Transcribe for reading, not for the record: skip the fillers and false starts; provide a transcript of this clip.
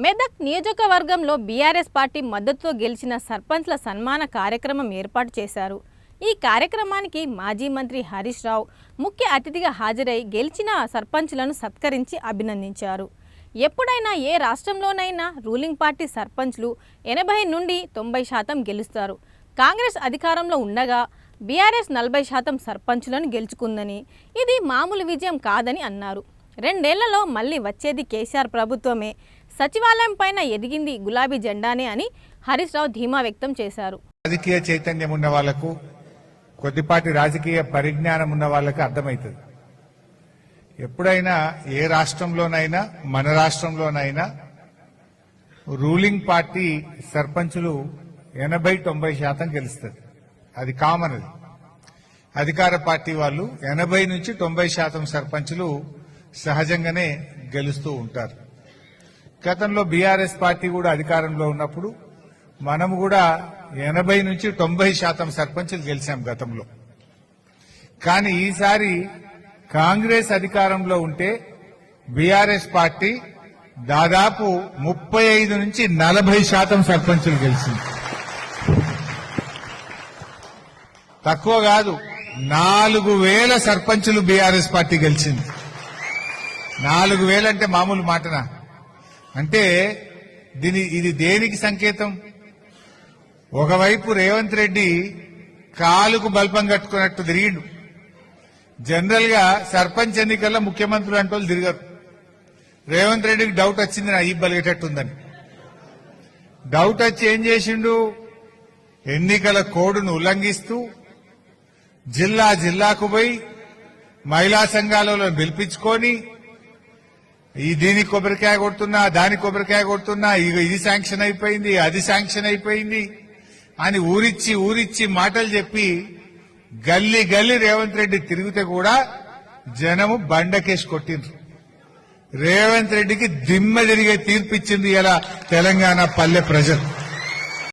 మెదక్ నియోజకవర్గంలో BRS party మద్దతుతో గెలిచిన సర్పంచ్ల సన్మాన కార్యక్రమం ఏర్పాటు చేశారు. ఈ కార్యక్రమానికి మాజీ మంత్రి హరీష్ రావు ముఖ్య అతిథిగా హాజరై గెలిచిన సర్పంచ్లను సత్కరించి అభినందించారు. ఎప్పుడైనా ఏ రాష్ట్రంలోనైనా రూలింగ్ పార్టీ సర్పంచ్లు 80 నుండి 90% గెలుస్తారు. కాంగ్రెస్ అధికారంలో ఉండగా బీఆర్ఎస్ 40% సర్పంచ్లను గెలుచుకుందని, ఇది మామూలు విజయం కాదని అన్నారు. 2 ఏళ్లలో మళ్లీ వచ్చేది కేసీఆర్ ప్రభుత్వమే, సచివాలయం పైన ఎదిగింది గులాబీ జెండానే అని హరీష్ రావు ధీమా వ్యక్తం చేశారు. రాజకీయ చైతన్యం ఉన్న వాళ్లకు, కొద్దిపాటి రాజకీయ పరిజ్ఞానం ఉన్న వాళ్లకు అర్థమవుతుంది. ఎప్పుడైనా ఏ రాష్ట్రంలోనైనా మన రాష్ట్రంలోనైనా రూలింగ్ పార్టీ సర్పంచులు 80-90% గెలుస్తుంది. అది కామన్. అది అధికార పార్టీ వాళ్ళు 80 నుంచి 90% సర్పంచులు సహజంగానే గెలుస్తూ ఉంటారు. గతంలో బీఆర్ఎస్ పార్టీ కూడా అధికారంలో ఉన్నప్పుడు మనం కూడా 80 నుంచి 90% సర్పంచులు గెలిచాం గతంలో. కానీ ఈసారి కాంగ్రెస్ అధికారంలో ఉంటే బీఆర్ఎస్ పార్టీ దాదాపు 35 నుంచి 40% సర్పంచులు గెలిచింది. తక్కువ కాదు, 4000 సర్పంచులు బీఆర్ఎస్ పార్టీ గెలిచింది. 4000 అంటే మామూలు మాటనా? అంటే ఇది దేనికి సంకేతం? ఒకవైపు రేవంత్ రెడ్డి కాలుకు బల్పం కట్టుకున్నట్టు తిరిగిండు. జనరల్ గా సర్పంచ్ ఎన్నికల్లో ముఖ్యమంత్రులు అంటే వాళ్ళు తిరగరు. రేవంత్ రెడ్డికి డౌట్ వచ్చింది, నా ఈ బలిగేటట్టుందని. డౌట్ వచ్చి ఏం చేసిండు? ఎన్నికల కోడ్ను ఉల్లంఘిస్తూ జిల్లాకు పోయి మహిళా సంఘాలలో పిలిపించుకొని దీనికి కొబ్బరికాయ కొడుతున్నా, దానికి కొబ్బరికాయ కొడుతున్నా, ఇది శాంక్షన్ అయిపోయింది, అది శాంక్షన్ అయిపోయింది అని ఊరిచ్చి మాటలు చెప్పి గల్లీ రేవంత్ రెడ్డి తిరిగితే కూడా జనము బండకేసి కొట్టిండ్రు. రేవంత్ రెడ్డికి దిమ్మ తిరిగే తీర్పిచ్చింది ఇలా తెలంగాణ పల్లె ప్రజలు.